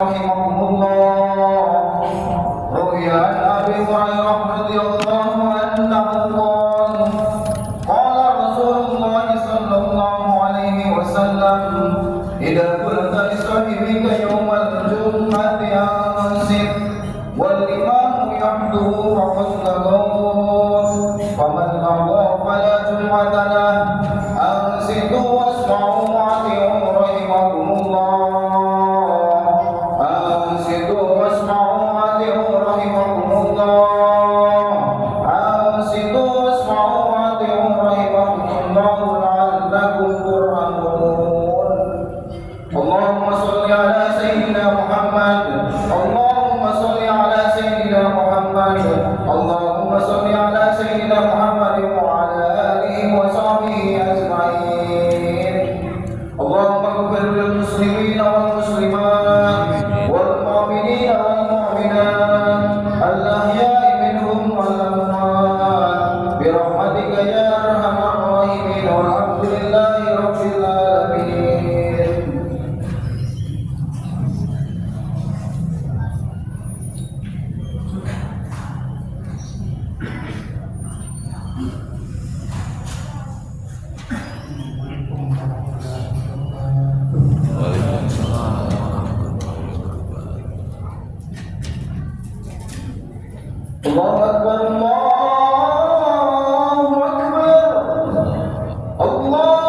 رحمه الله روي عن أبي هريرة رضي الله عنه قال قال رسول الله صلى الله عليه وسلم إذا قلت لصاحبك يوم الجمعة أنصت والإمام يحضر فقد لغوت فمن لغى فلا جمعة له أنصتوا واسمعوا وأطيعوا رحمكم الله اللهم صل على سيدنا محمد اللهم صل على سيدنا محمد اللهم صل على سيدنا محمد وعلى آله وصحبه أجمعين اللهم اغفر للمسلمين والمسلمات والمؤمنين والمؤمنات الأحياء منهم والأموات برحمتك يا أرحم الراحمين والحمد لله رب العالمين. الله أكبر الله أكبر الله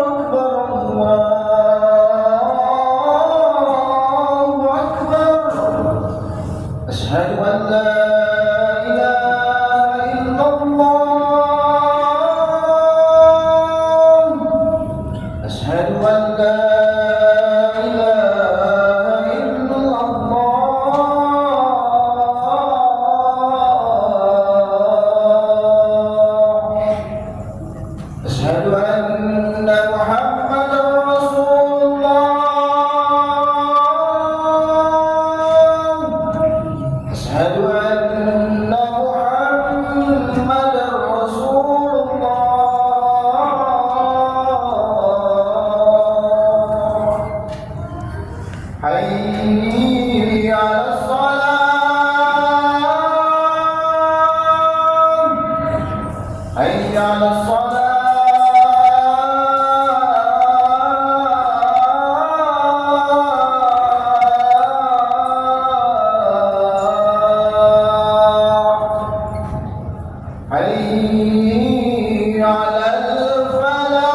أكبر الله أكبر أشهد أن لا إله إلا الله أشهد أن لا أشهد أن محمدا رسول الله أشهد أن محمدا رسول الله حي على الصلاة حي على الصلاة حي على الفلاح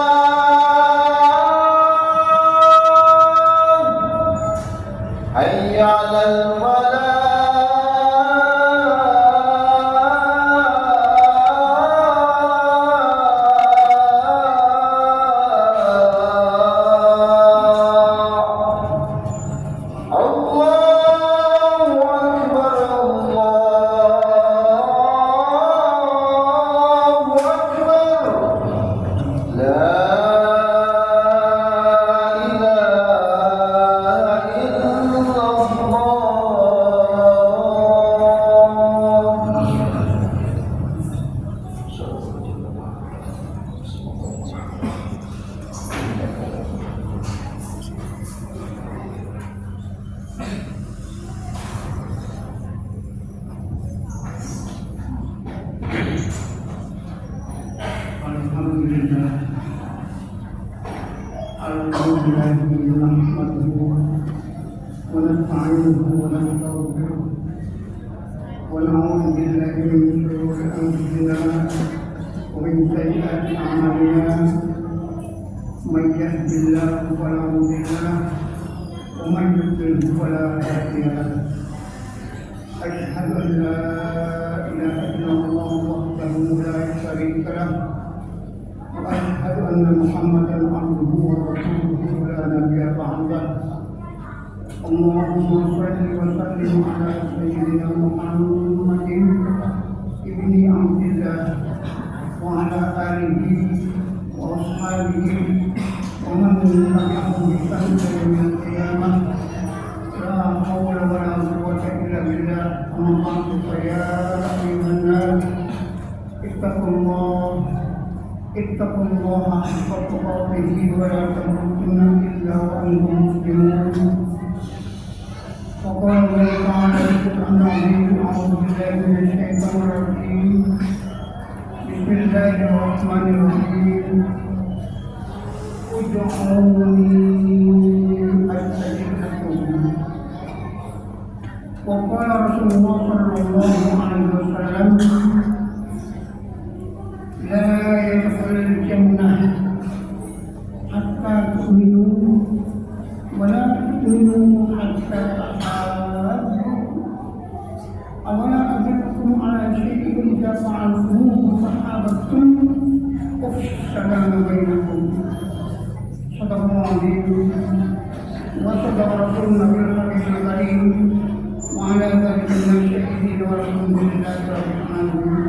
حي على الفلاح الحمد لله نحمده ونستعينه ونستغفره ونعوذ بالله من شرور انفسنا ومن سيئات اعمالنا من يهد الله فلا مضل له ومن يضلل فلا هادي له اشهد ان لا اله الا الله وحده لا شريك له وأشهد أن محمدًا عبده ورسوله لا نبي بعده. اللهم صل وسلم على سيدنا محمد ابن عبد الله وعلى آله وأصحابه ومن تبعهم بإحسان يوم القيامة. لا حول ولا قوة إلا بالله. أما بعد فيا أيها الناس اتقوا الله حق تقاته ولا تموتن إلا وأنتم مسلمون. وقال الله تعالى في القرآن العظيم أعوذ بالله من الشيطان الرجيم بسم الله الرحمن الرحيم ادعوني أستجب لكم وقال رسول الله صلى الله عليه وسلم لا يدخل الجنة حتى تؤمنوا ولا تؤمنوا حتى تحابوا أولا أدلكم على شيء إذا فعلتموه تحاببتم أفشوا السلام بينكم صدق الله العظيم وصدق رسول النبي الكريم وعلى ذلك من الشهيدين والحمد لله رب العالمين.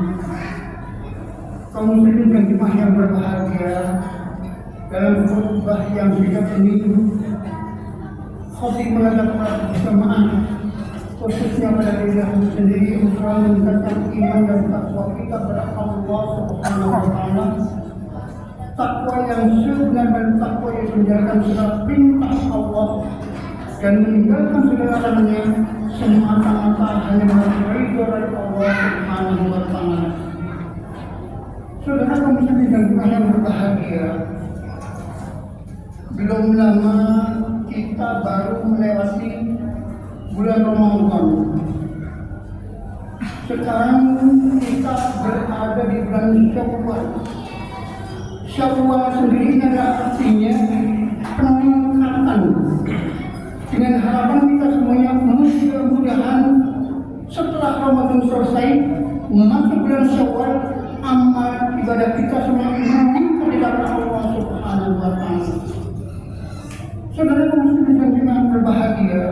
Kaum muslimin dan jemaah yang berbahagia, dalam khutbah yang singkat ini khatib mengajak para jemaah khususnya pada diri sendiri untuk meningkatkan iman dan takwa kita kepada Allah Subhanahu wa taala. Takwa yang sebenar dan takwa yang menjalankan segala perintah Allah dan meninggalkan segala larangannya semata-mata hanya menghargai dari Allah Subhanahu wa taala. Saudara kaum muslimin dan jemaah yang berbahagia, belum lama kita baru melewati bulan Ramadan. Sekarang kita berada di bulan Syawal. Syawal sendiri adalah artinya peningkatan. Dengan harapan kita semuanya mudah-mudahan setelah Ramadan selesai masuk bulan Syawal, amal ibadah kita semua meningkat di dalam Allah Subhanahu wa taala. Saudara muslim dan jemaah berbahagia,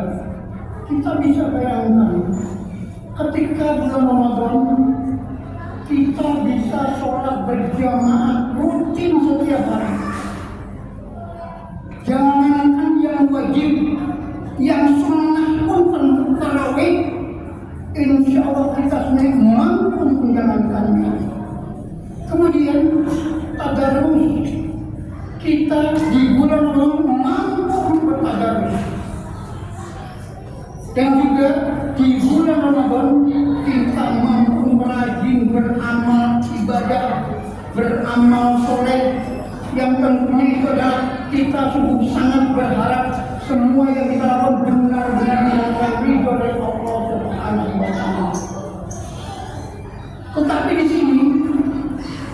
kita bisa bayangkan ketika bulan Ramadan kita bisa sholat berjamaah rutin setiap hari. Jangankan yang wajib, yang sunnah pun tarawih, insya Allah kita sebenarnya mampu menjalankannya. Kemudian tadarus, kita di bulan Ramadan mampu bertadarus, dan juga di bulan Ramadan kita mampu rajin beramal ibadah, beramal soleh, yang tentunya itu adalah kita sungguh sangat berharap semua yang kita lakukan benar-benar mendapatkan ridho dari Allah Subhanahu wa taala. Tetapi di sini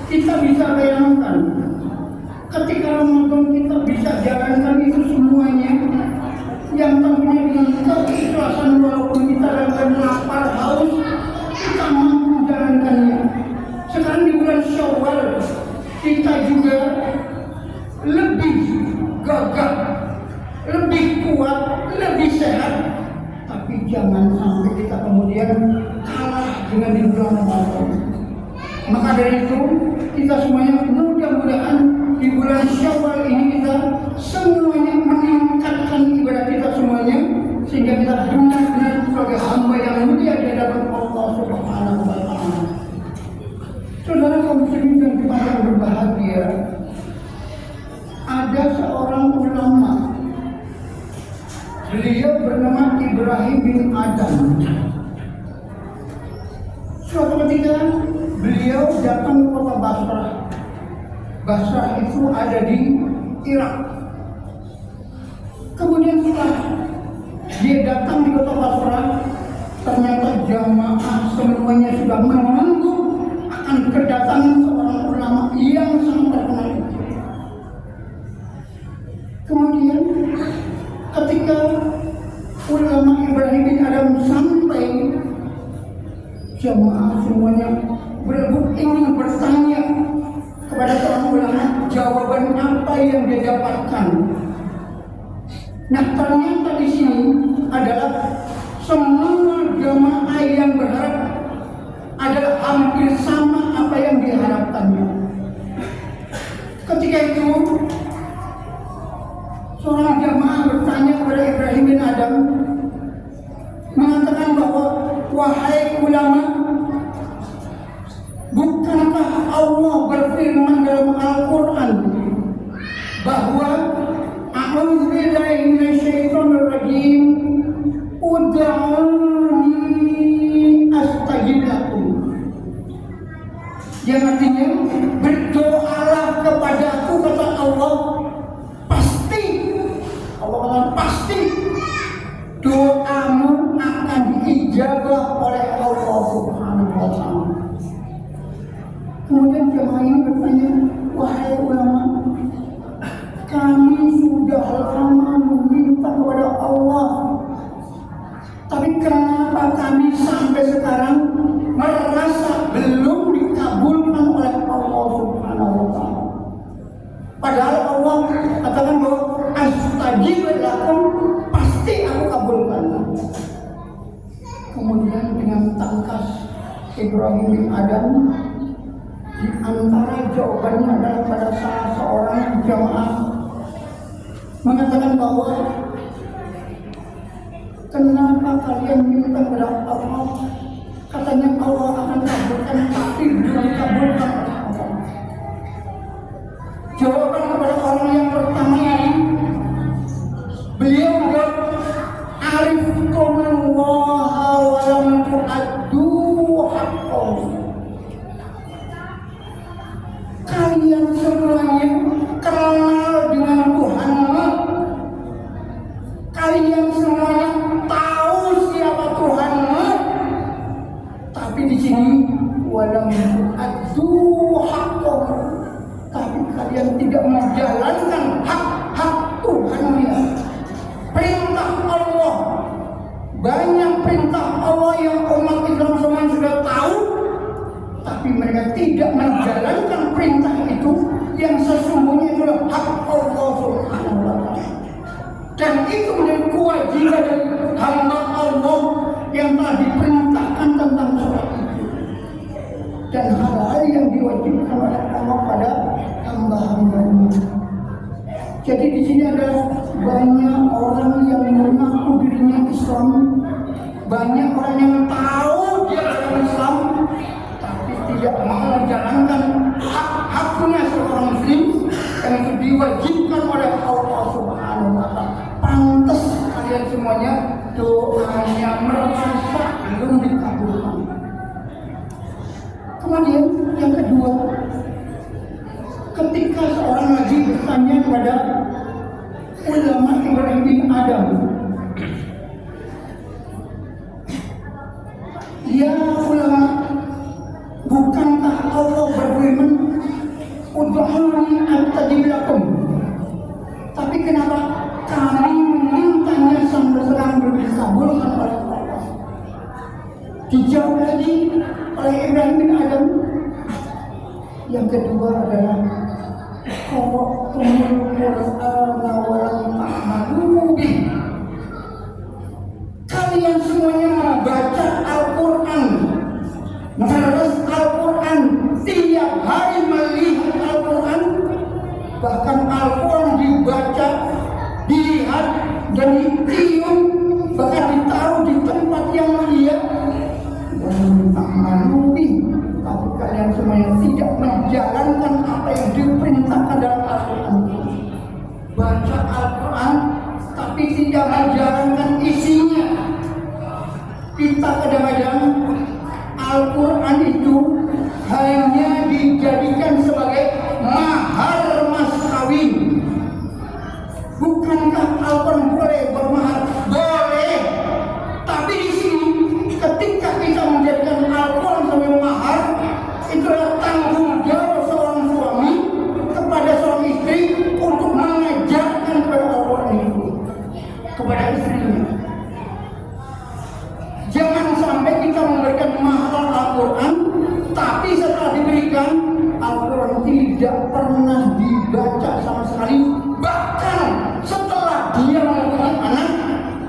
kita bisa bayangkan ketika Ramadan kita bisa jalankan itu semuanya, yang tentunya dengan keikhlasan walaupun kita dalam lapar haus kita mampu jalankannya. Sekarang di bulan Syawal kita juga lebih gagah, lebih kuat, lebih sehat, tapi jangan sampai kita kemudian kalah dengan di bulan Ramadan. Maka dari itu kita semuanya mudah-mudahan di bulan Syawal ini kita semuanya meningkatkan ibadah kita semuanya, sehingga kita benar-benar sebagai hamba yang mulia di hadapan Allah Subhanahu wa taala. Saudara kaum muslimin dan jemaah yang berbahagia, ada seorang ulama, beliau bernama Ibrahim bin Adam. Suatu ketika beliau datang ke kota Basrah. Basrah itu ada di Irak. Kemudian setelah dia datang di kota Basrah, ternyata jamaah semuanya sudah menunggu akan kedatangan seorang ulama yang sangat terkenal. Kemudian ketika ulama Ibrahim bin Adam sampai, jamaah semuanya berebut ingin bertanya kepada seorang ulama jawaban apa yang dia dapatkan. Nah, ternyata di sini adalah semua jamaah yang berharap adalah hampir sama apa yang diharapkannya. Ketika itu seorang jamaah bertanya kepada Ibrahim bin Adam, mengatakan bahwa, wahai ulama, bukankah Allah berfirman dalam Al-Quran bahwa a'udzubillahi minasyaitonir rajim, ud'u doamu akan diijabah oleh Allah Subhanahu wa Ta'ala. Kemudian jemaah ini bertanya, wahai ulama, kami sudah lama meminta kepada Allah, tapi kenapa kami sampai sekarang merasa belum dikabulkan oleh Allah Subhanahu wa Ta'ala? Padahal Allah katakan bahwa astajib lakum, pasti aku kabulkan. Kemudian dengan tangkas Ibrahim bin Adam, di antara jawabannya adalah pada salah seorang jamaah mengatakan bahwa kenapa kalian minta kepada Allah? Katanya Allah akan kabulkan, tapi belum kabulkan oleh Allah. Jawaban kepada orang yang pertama ini, beliau menjawab, arifkumallaha wa lam tu'addu haqqahu. Kalian semuanya kenal dengan Tuhanmu, kalian semuanya tahu siapa Tuhanmu, tapi di sini walam tu'addu haqqahu, tapi kalian tidak menjalankan hak-hak Tuhannya. Perintah Allah, banyak perintah Allah yang umat Islam semua sudah tahu, tapi mereka tidak menjalankan perintah itu yang sesungguhnya adalah hak Allah Subhanahu wa Ta'ala. Dan itu menjadi kewajiban dari hamba Allah yang telah diperintahkan tentang sholat itu, dan hal-hal yang diwajibkan oleh Allah pada hamba-hambanya. Jadi di sini ada banyak orang yang mengaku dirinya Islam, banyak orang yang tahu dia adalah Islam, tapi tidak mau menjalankan hak-haknya seorang Muslim yang itu diwajibkan oleh Allah Subhanahu wa Ta'ala. Pantas kalian semuanya doanya merasa belum dikabulkan. Kemudian yang kedua, ketika seorang lagi bertanya kepada ulama Ibrahim bin Adam, ya ulama, bukankah Allah berfirman, ud'uni astajib lakum? Tapi kenapa kami memintanya sampai sekarang belum dikabulkan oleh Allah? Dijawab lagi oleh Ibrahim bin Adam. Yang kedua adalah kalian semuanya membaca Al-Quran, menerus Al-Quran, tiap hari melihat Al-Quran, bahkan Al-Quran dibaca, dilihat dan ditiup, bahkan ditaruh di tempat yang mulia. Tapi kalian semuanya tidak menjalankan apa yang diperintahkan dalam Al-Quran. Baca Al-Quran tapi tidak menjalankan isinya. Kita kadang-kadang Al-Quran itu hanya dijadikan sebagai mahar mas kawin. Bukankah Al-Quran boleh bermahar? Boleh. Tapi di sini ketika kita menjadikan Al-Quran sebagai mahar, itulah tanggung jawab seorang suami kepada seorang istri untuk mengajarkan kepada Al-Quran itu kepada istrinya. Jangan sampai kita memberikan mahar Al-Quran, tapi setelah diberikan Al-Quran tidak pernah dibaca sama sekali. Bahkan setelah dia mempunyai anak,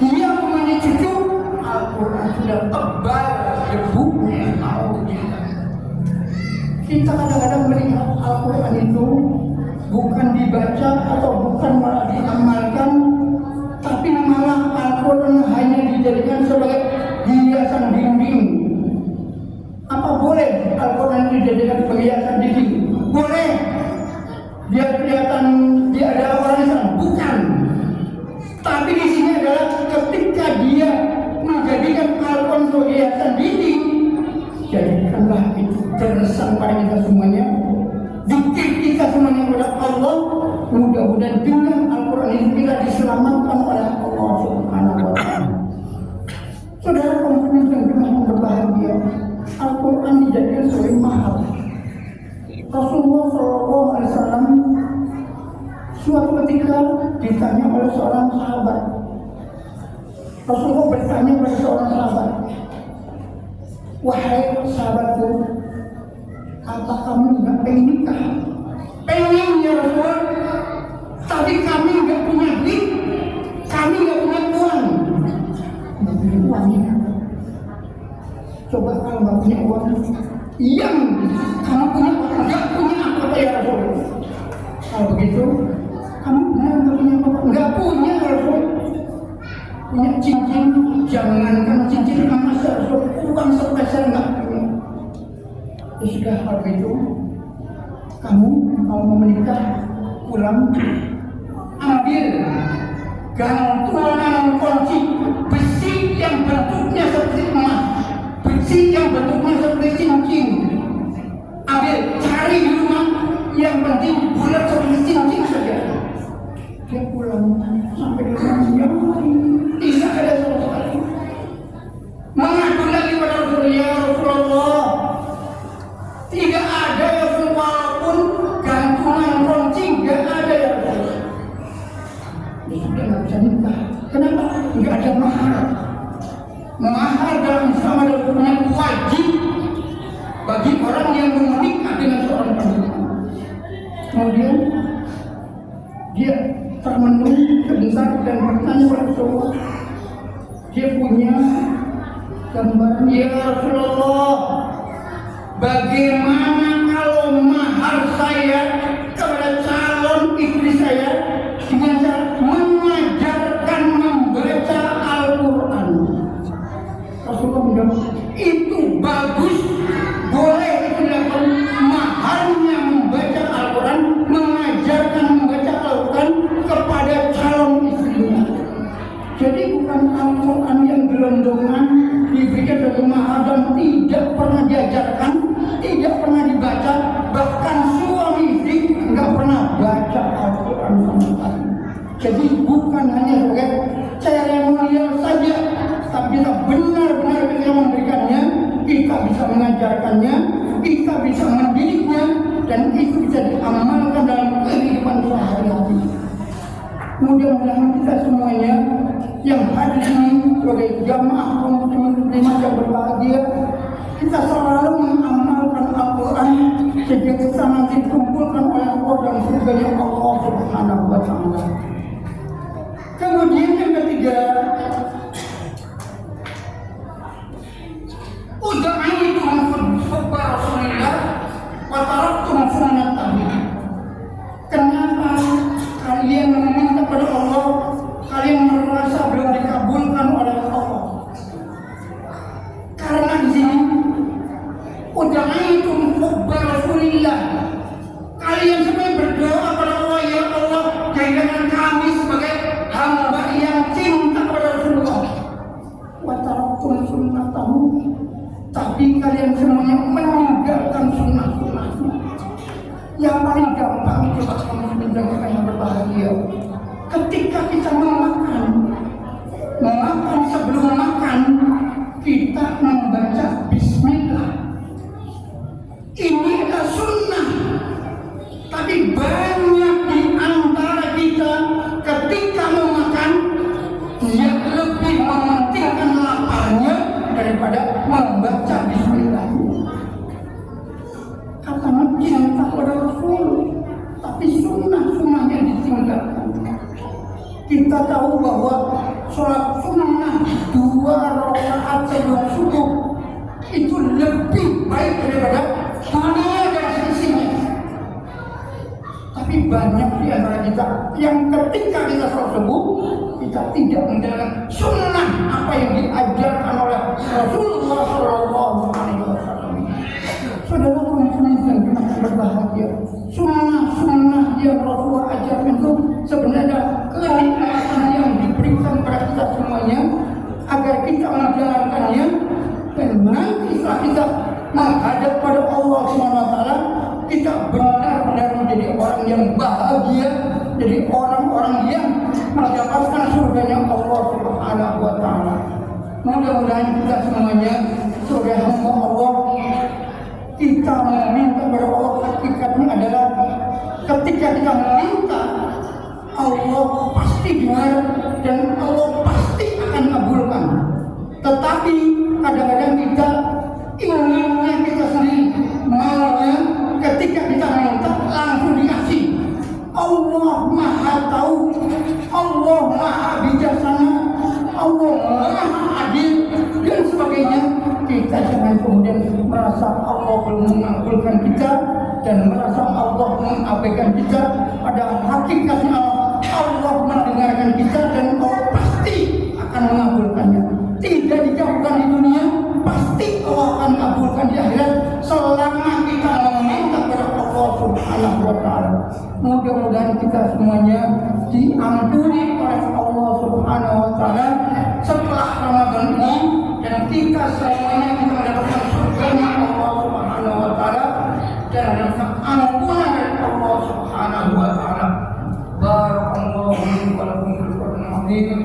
dia mempunyai cucu, Al-Quran sudah tebal debunya. Kita kadang-kadang melihat Al-Quran itu bukan dibaca atau bukan malah diamalkan, tapi malah Al-Quran hanya dijadikan sebagai hiasan dinding. Apa boleh Al-Quran dijadikan sebagai hiasan dinding? Boleh. Biar kelihatan dia adalah orang Islam, bukan. Tapi di sini adalah ketika dia menjadikan Al-Quran sebagai hiasan dinding, jadikanlah itu terkesan pada kita semuanya, dikir kita semuanya kepada Allah. Mudah-mudahan dengan Al-Quran ini kita diselamatkan oleh Allah Subhanahu wa Ta'ala. Rasulullah SAW suatu ketika ditanya oleh seorang sahabat. Rasulullah bertanya kepada seorang sahabat, wahai sahabatku, apa kamu nggak pengen nikah? Pengen ya Rasul, tapi kami nggak punya duit, kami nggak punya uang. Nggak punya uang ya? Coba kalau nggak punya uang, yang kamu punya nggak punya apa-apa ya Rasul? Kalau begitu, kamu benar nggak punya apa-apa? Nggak punya Rasul. Punya cincin, jangankan cincin emas ya Rasul, uang sepeser nggak punya. Ya sudah kalau begitu, kamu kalau mau menikah pulang ambil gantungan kunci besi yang bentuknya seperti emas, besi yang bentuknya seperti cincin. Ambil, cari di rumah, yang penting bulat seperti cincin saja. Dia pulang sampai di rumahnya tidak ada sama sekali. Mengadu lagi pada Rasulullah, ya Rasulullah, tidak ada ya Rasul, walaupun gantungan kunci tidak ada ya Rasul. Ya sudah nggak bisa nikah. Kenapa? Nggak ada mahar. Mahar dalam Islam adalah hukumnya wajib bagi orang yang menikah dengan seorang wanita. Kemudian dia termenung sebentar dan bertanya kepada Rasulullah. Dia punya gambaran, ya Rasulullah, bagaimana kalau mahar saya kepada calon istri saya dengan cara mengajarkan membaca Al-Quran? Rasulullah menjawab, itu bagus, boleh itu dilakukan. Maharnya membaca Al-Quran, mengajarkan membaca Al-Quran kepada calon istrinya. Jadi bukan Al-Quran yang gelondongan diberikan sebagai mahar dan tidak pernah diajarkan, tidak pernah dibaca, bahkan suami istri nggak pernah baca Al-Quran sama sekali. Jadi bukan hanya sebagai seremonial saja, tapi kita benar-benar bisa memberikannya, kita bisa mengajarkannya, kita bisa mendidiknya, dan itu bisa diamalkan dalam kehidupan sehari-hari. Mudah-mudahan kita semuanya yang hadir ini sebagai jamaah kaum muslimin yang berbahagia, kita selalu mengamalkan Al-Quran sehingga kita nanti dikumpulkan oleh Allah dan surganya Allah Subhanahu wa Ta'ala. Kemudian yang ketiga, uda'aitum hubba Rasulillah wa taraktum sunnatahu. Kenapa kalian meminta kepada Allah, kalian merasa belum dikabulkan oleh Allah? Karena di sini uda'aitum hubba Rasulillah, kalian sebenarnya berdoa kepada Allah, ya Allah, jadikan kami sebagai hamba yang cinta kepada Rasulullah. Wa taraktum sunnatahu, tapi kalian semuanya meninggalkan sunnah-sunnahnya. Yang paling gampang coba kamu mendengarkan yang berbahagia. Ketika kita makan sebelum makan kita membaca Bismillah. Ini adalah sunnah. Tapi banyak di antara kita ketika mau makan dia lebih mementingkan laparnya daripada membaca Bismillah. Katanya cinta kepada Rasul, tapi sunnah-sunnahnya ditinggalkan. Kita tahu bahwa sholat sunnah 2 rakaat sebelum subuh itu lebih baik daripada dunia dan seisinya. Tapi banyak di antara kita yang ketika kita sholat subuh kita tidak menjalankan sunnah apa yang diajarkan oleh Rasulullah SAW. Saudara teman-teman yang berbahagia, sunnah-sunnah yang Rasulullah ajarkan itu sebenarnya kenikmatan yang diberikan kepada kita semuanya agar kita menjalankannya, dan nanti setelah kita menghadap pada Allah SWT, kita benar-benar menjadi orang yang bahagia, jadi orang-orang yang mendapatkan surganya Allah Subhanahu wa Ta'ala. Mudah-mudahan kita semuanya sebagai hamba Allah, kita meminta kepada Allah hakikatnya adalah ketika kita meminta, Allah pasti dengar dan Allah pasti akan kabulkan. Tetapi kadang-kadang kita inginnya kita sendiri, maunya ketika kita minta langsung dikasih. Allah Maha Tahu, Allah Maha Bijaksana, Allah Maha Adil dan sebagainya. Kita jangan kemudian merasa Allah belum mengabulkan kita dan merasa Allah mengabaikan kita. Pada hakikatnya Allah mendengarkan kita dan Allah pasti akan mengabulkannya. Tidak dijauhkan di dunia, pasti Allah akan kabulkan di akhirat selama kita meminta kepada Allah Subhanahu wa Ta'ala. Mudah-mudahan kita semuanya diampuni oleh Allah Subhanahu wa Ta'ala setelah Ramadan ini, dan kita semuanya kita mendapatkan surganya Allah Subhanahu wa Ta'ala dan mendapatkan ampunan dari Allah Subhanahu wa Ta'ala. Barakallahu fiikum wa lakum fil Qur'anil azim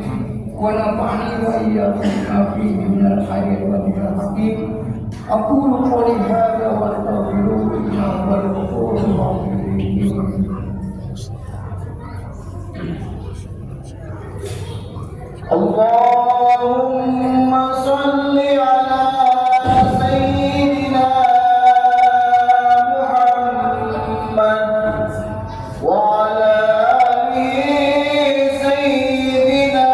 wa nafa'ani wa iyyakum bima fihi minal khairi wa dhikril hakim. Aqulu qawli hadza wa astaghfiruhu innahu huwal ghafurur rahim. Allahumma salli ala sayyidina Muhammad wa ala ali sayyidina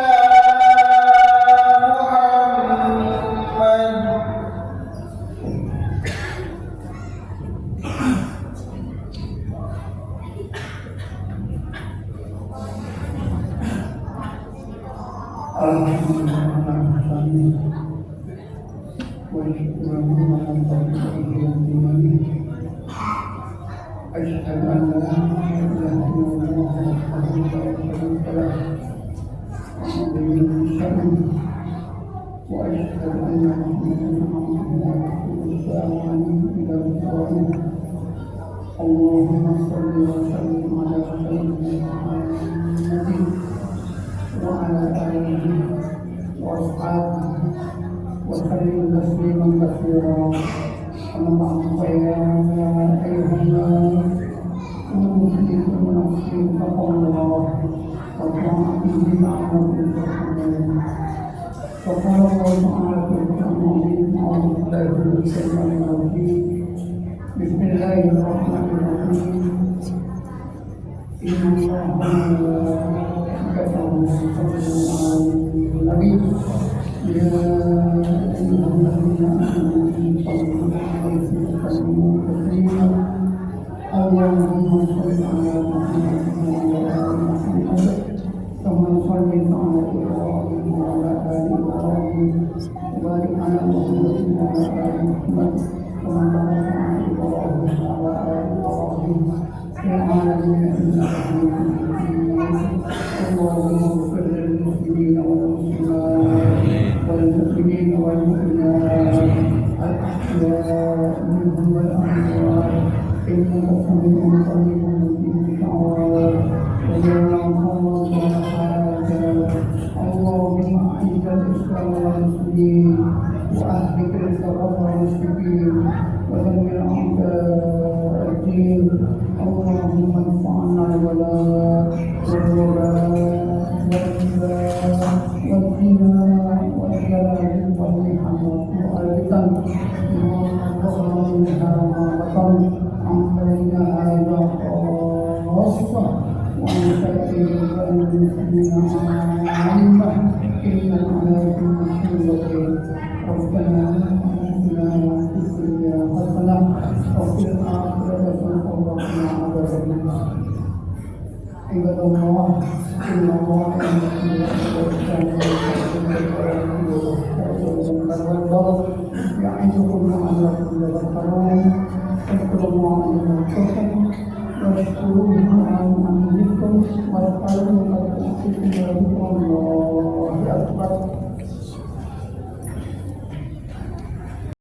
Muhammad. أشهد أن لا إله إلا الله وحده لا شريك له وأشهد أن محمدا عبده ورسوله. اللهم صل وسلم على سيدنا محمد وعلى آله وأصحابه وسلم تسليما كثيرا. أما فيا أيها الناس أوصيكم نفسي بتقوى الله وطاعته لعلكم ترحمون. فقال الله تعالى في القرآن العظيم: أعوذ بالله من الشيطان الرجيم. بسم الله الرحمن الرحيم. إن الله وملائكته يصلون على النبي يا أيها الذين آمنوا صلوا عليه وسلموا تسليما. اللهم صل على محمد وعلى آل محمد كما صليت على إبراهيم وعلى آل إبراهيم وبارك على محمد وعلى آل محمد كما باركت على إبراهيم وعلى آل إبراهيم في العالمين إنك حميد مجيد. اللهم اغفر للمسلمين والمسلمات والمؤمنين والمؤمنات الأحياء منهم والأموات إنك سميع قريب مجيب الدعوات. ويا محمد وحاجة اللهم أعز الإسلام والمسلمين وأهلك الكفر والمشركين ودمر أعداء الدين. اللهم ارفعنا الولاء والوباء والربا والزنا والجلال والمحن والفتن ما ظهر منها وما بطن عن بين هذا خاصة وعن سائر المسلمين عامة إنك على كل شيء قدير. ربنا آتنا في الدنيا حسنة وفي الآخرة حسنة وقنا عذاب النار. عباد الله إن الله يعظكم لعلكم تذكرون. اذكروا الله يذكركم واشكروه على نعمه ويقولون قد أوتيتم وذكر الله أكبر.